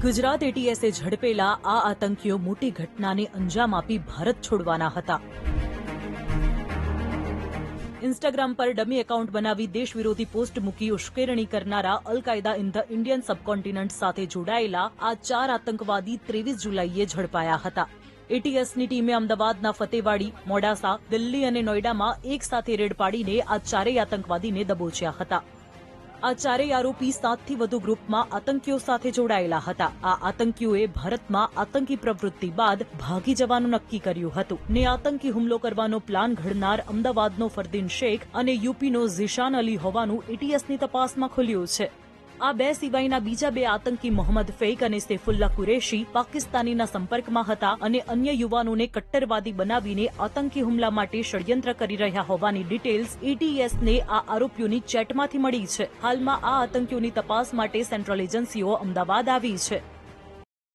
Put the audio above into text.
ગુજરાત એટીએસે ઝડપેલા આ આતંકીઓ મોટી ઘટનાને અંજામ આપી ભારત છોડવાના હતા. ઇન્સ્ટાગ્રામ પર ડમી એકાઉન્ટ બનાવી દેશ વિરોધી પોસ્ટ મૂકી ઉશ્કેરણી કરનારા અલ કાયદા ઇન ધ ઇન્ડિયન સબકોન્ટિનન્ટ સાથે જોડાયેલા આ 4 આતંકવાદી 23 જુલાઈએ ઝડપાયા હતા. એટીએસની ટીમે અમદાવાદના ફતેવાડી, મોડાસા, દિલ્હી અને નોઈડામાં એક સાથે રેડ પાડીને આ 4 આતંકવાદીને દબોચ્યા હતા. આ 4 આરોપી 7થી વધુ ગ્રુપમાં આતંકીઓ સાથે જોડાયેલા હતા. આ આતંકીઓએ ભારતમાં આતંકી પ્રવૃત્તિ બાદ ભાગી જવાનું નક્કી કર્યું હતું ને આતંકી હુમલો કરવાનો પ્લાન ઘડનાર અમદાવાદનો ફરદીન શેખ અને યુપીનો ઝીશાન અલી હોવાનું એટીએસની તપાસમાં ખુલ્યું છે. આ 2 સિવાયના બીજા 2 આતંકી મોહમ્મદ ફૈક અને સૈફુલ્લા કુરેશી પાકિસ્તાનીના સંપર્કમાં હતા અને અન્ય યુવાનોને કટ્ટરવાદી બનાવીને આતંકી હુમલા માટે ષડયંત્ર કરી રહ્યા હોવાની ડિટેલ્સ એટીએસને આ આરોપીઓની ચેટમાંથી મળી છે. હાલમાં આ આતંકીઓની તપાસ માટે સેન્ટ્રલ એજન્સીઓ અમદાવાદ આવી છે.